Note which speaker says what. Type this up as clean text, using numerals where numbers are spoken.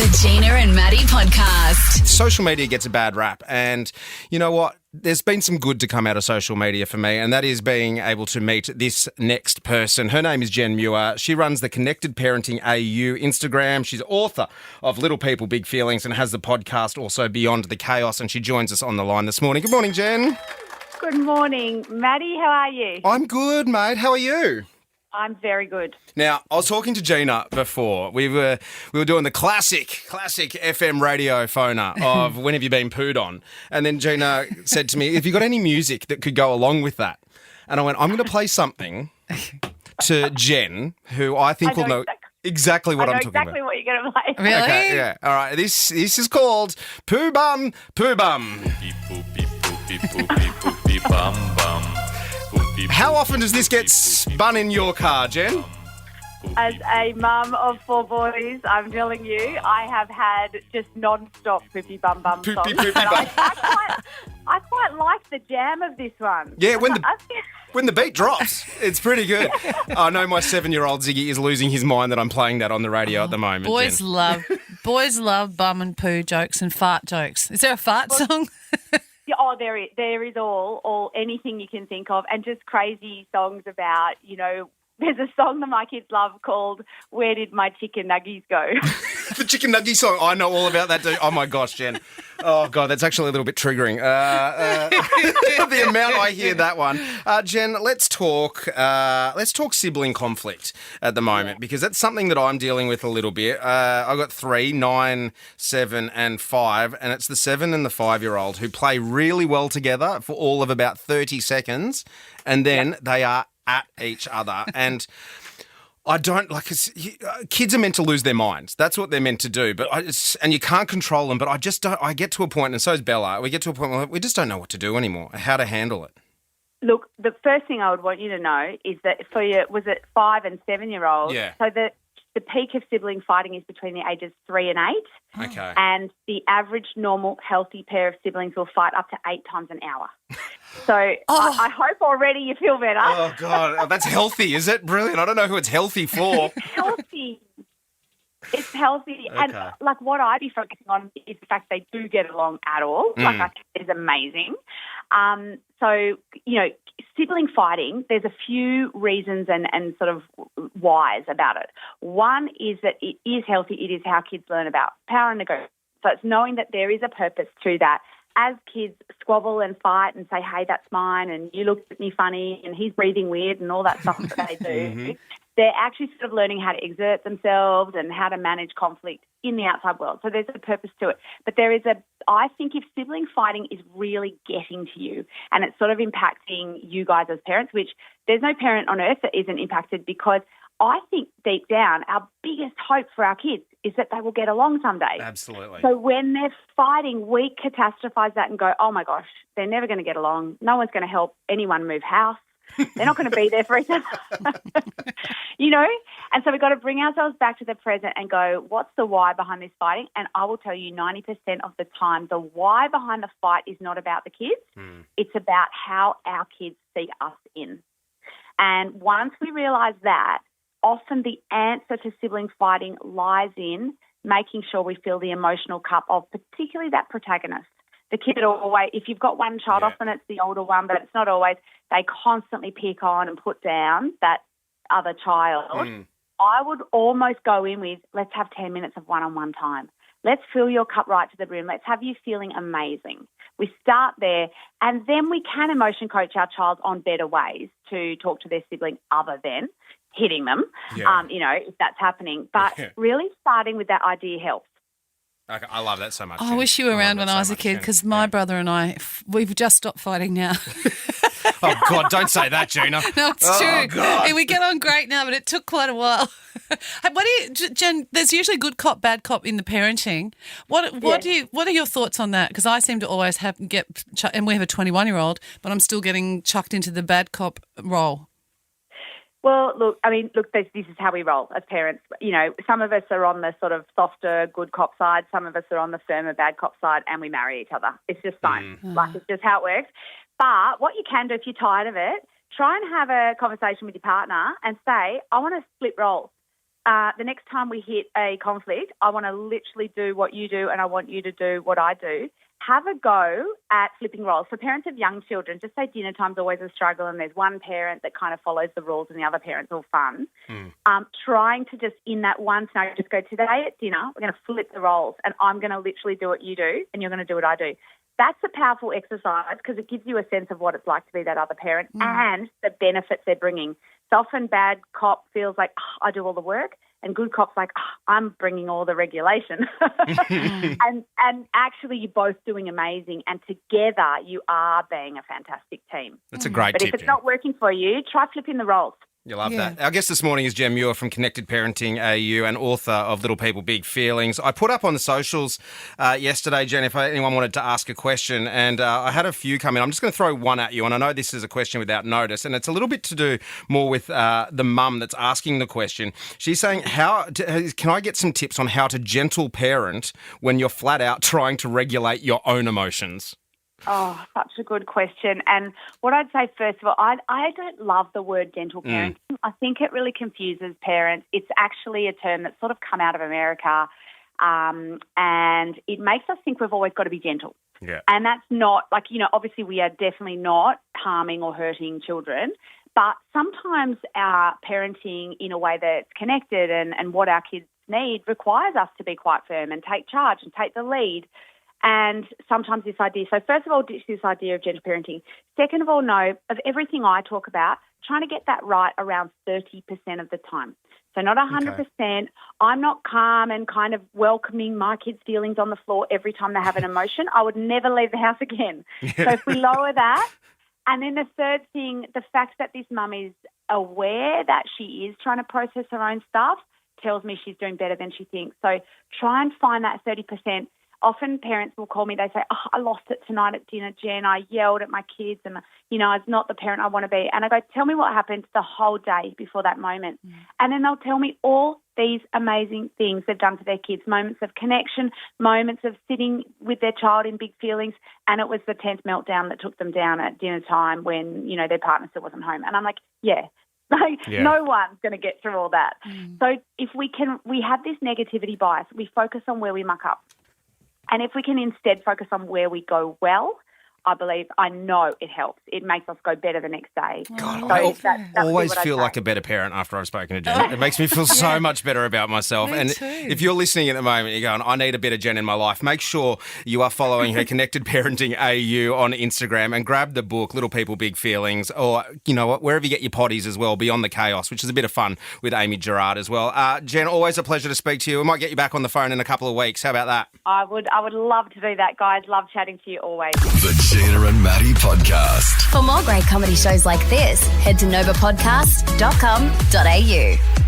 Speaker 1: The Gina and Matty podcast.
Speaker 2: Social media gets a bad rap, and you know what? There's been some good to come out of social media for me, and that is being able to meet this next person. Her name is Gen Muir. She runs the Connected Parenting AU Instagram. She's author of Little People, Big Feelings and has the podcast also Beyond the Chaos, and she joins us on the line this morning. Good morning, Jen.
Speaker 3: Good morning, Matty. How are you?
Speaker 2: I'm good, mate. How are you?
Speaker 3: I'm very good.
Speaker 2: Now, I was talking to Gina before. We were doing the classic FM radio phoner of when have you been pooed on? And then Gina said to me, have you got any music that could go along with that? And I went, I'm going to play something to Jen, who I think will know exactly what I'm talking about.
Speaker 3: I know exactly what you're going to play.
Speaker 4: Really?
Speaker 2: Okay, yeah. All right. This is called Poo Bum, Poo Bum.
Speaker 5: Poopy, poopy, poopy, poopy, bum, bum.
Speaker 2: How often does this get spun in your car, Jen?
Speaker 3: As a mum of 4 boys, I'm telling you, I have had just non-stop poopy bum bum songs.
Speaker 2: Poopy, poopy,
Speaker 3: But
Speaker 2: bum.
Speaker 3: I quite like the jam of this one.
Speaker 2: Yeah, when the beat drops, it's pretty good. I know my 7-year-old Ziggy is losing his mind that I'm playing that on the radio at the moment.
Speaker 4: Boys
Speaker 2: Jen.
Speaker 4: love bum and poo jokes and fart jokes. Is there a fart song?
Speaker 3: Yeah, oh, there is all anything you can think of, and just crazy songs about, you know. There's a song that my kids love called "Where Did My Chicken Nuggies Go?"
Speaker 2: The Chicken Nugget song. I know all about that, dude. Oh, my gosh, Jen. Oh, God, that's actually a little bit triggering. The amount I hear that one. Jen, let's talk sibling conflict at the moment, because that's something that I'm dealing with a little bit. I've got 3, 9, 7 and 5, and it's the 7 and the 5-year-old who play really well together for all of about 30 seconds, and then they are at each other. And I don't kids are meant to lose their minds. That's what they're meant to do. But and you can't control them. But I just don't. I get to a point, and so is Bella. We get to a point where we just don't know what to do anymore. How to handle it.
Speaker 3: Look, the first thing I would want you to know is that for your 5 and 7-year-olds,
Speaker 2: Yeah.
Speaker 3: so the peak of sibling fighting is between the ages 3 and 8.
Speaker 2: Okay.
Speaker 3: And the average normal healthy pair of siblings will fight up to 8 times an hour. So I hope already you feel better.
Speaker 2: Oh God, that's healthy, is it? Brilliant. I don't know who it's healthy for.
Speaker 3: It's healthy. It's healthy.
Speaker 2: Okay.
Speaker 3: And what I'd be focusing on is the fact they do get along at all. I think it's amazing. So, you know, sibling fighting, there's a few reasons and sort of whys about it. One is that it is healthy. It is how kids learn about power and negotiation. So it's knowing that there is a purpose to that. As kids squabble and fight and say, hey, that's mine, and you looked at me funny, and he's breathing weird and all that stuff that they do, they're actually sort of learning how to exert themselves and how to manage conflict in the outside world. So there's a purpose to it. But I think if sibling fighting is really getting to you and it's sort of impacting you guys as parents, which there's no parent on earth that isn't impacted, because I think deep down our biggest hope for our kids is that they will get along someday.
Speaker 2: Absolutely.
Speaker 3: So when they're fighting, we catastrophize that and go, oh my gosh, they're never going to get along. No one's going to help anyone move house. They're not going to be there for each other. You know? And so we've got to bring ourselves back to the present and go, what's the why behind this fighting? And I will tell you 90% of the time, the why behind the fight is not about the kids. It's about how our kids see us in. And once we realise that, often the answer to sibling fighting lies in making sure we fill the emotional cup of particularly that protagonist. The kid that always, if you've got one child, often it's the older one, but it's not always, they constantly pick on and put down that other child. I would almost go in with, let's have 10 minutes of one-on-one time. Let's fill your cup right to the brim. Let's have you feeling amazing. We start there, and then we can emotion coach our child on better ways to talk to their sibling other than hitting them, you know, if that's happening. But really starting with that idea helps.
Speaker 2: Okay, I love that so much.
Speaker 4: I wish you were around when I was a kid, because my brother and I, we've just stopped fighting now.
Speaker 2: Oh, God, don't say that, Gina.
Speaker 4: No, it's true.
Speaker 2: God.
Speaker 4: And we get on great now, but it took quite a while. Jen, there's usually good cop, bad cop in the parenting. What are your thoughts on that? Because I seem to always and we have a 21-year-old, but I'm still getting chucked into the bad cop role.
Speaker 3: Well, this is how we roll as parents. You know, some of us are on the sort of softer good cop side, some of us are on the firmer bad cop side, and we marry each other. It's just fine. It's just how it works. But what you can do if you're tired of it, try and have a conversation with your partner and say, I want to split roles. the next time we hit a conflict, I want to literally do what you do and I want you to do what I do. Have a go at flipping roles. For parents of young children, just say dinner time's always a struggle and there's one parent that kind of follows the rules and the other parent's all fun. Trying to just, in that one scenario, just go, today at dinner, we're going to flip the roles and I'm going to literally do what you do and you're going to do what I do. That's a powerful exercise because it gives you a sense of what it's like to be that other parent and the benefits they're bringing. So often bad cop feels like, I do all the work, and good cop's like, I'm bringing all the regulation. and actually you're both doing amazing, and together you are being a fantastic team.
Speaker 2: That's a great
Speaker 3: But
Speaker 2: tip,
Speaker 3: if it's
Speaker 2: Jen.
Speaker 3: not working for you, try flipping the roles.
Speaker 2: You love that. Our guest this morning is Gen Muir from Connected Parenting AU and author of Little People, Big Feelings. I put up on the socials yesterday, Jen, if anyone wanted to ask a question, and I had a few come in. I'm just going to throw one at you, and I know this is a question without notice, and it's a little bit to do more with the mum that's asking the question. She's saying, can I get some tips on how to gentle parent when you're flat out trying to regulate your own emotions?
Speaker 3: Oh, such a good question. And what I'd say, first of all, I don't love the word gentle parenting. I think it really confuses parents. It's actually a term that's sort of come out of America, and it makes us think we've always got to be gentle.
Speaker 2: Yeah.
Speaker 3: And that's not, obviously we are definitely not harming or hurting children, but sometimes our parenting in a way that's connected and what our kids need requires us to be quite firm and take charge and take the lead. And sometimes this idea, so first of all, ditch this idea of gentle parenting. Second of all, know of everything I talk about, trying to get that right around 30% of the time. So not 100%. Okay. I'm not calm and kind of welcoming my kids' feelings on the floor every time they have an emotion. I would never leave the house again. So if we lower that, and then the third thing, the fact that this mum is aware that she is trying to process her own stuff tells me she's doing better than she thinks. So try and find that 30%. Often parents will call me, they say, I lost it tonight at dinner, Jen. I yelled at my kids and, I was not the parent I want to be. And I go, tell me what happened the whole day before that moment. And then they'll tell me all these amazing things they've done for their kids, moments of connection, moments of sitting with their child in big feelings. And it was the 10th meltdown that took them down at dinner time when, their partner still wasn't home. And I'm like, no one's going to get through all that. So if we have this negativity bias, we focus on where we muck up. And if we can instead focus on where we go well, I know it helps. It makes us go better the next day.
Speaker 2: God,
Speaker 3: so
Speaker 2: I always feel like a better parent after I've spoken to Jen. It makes me feel so much better about myself.
Speaker 4: Me
Speaker 2: and
Speaker 4: too.
Speaker 2: If you're listening at the moment, you're going, I need a bit of Jen in my life, make sure you are following her Connected Parenting AU on Instagram and grab the book, Little People, Big Feelings, or, wherever you get your potties as well, Beyond the Chaos, which is a bit of fun with Amy Gerard as well. Jen, always a pleasure to speak to you. We might get you back on the phone in a couple of weeks. How about that?
Speaker 3: I would love to do that, guys. Love chatting to you always.
Speaker 6: The Gina and Matty Podcast.
Speaker 1: For more great comedy shows like this, head to novapodcast.com.au.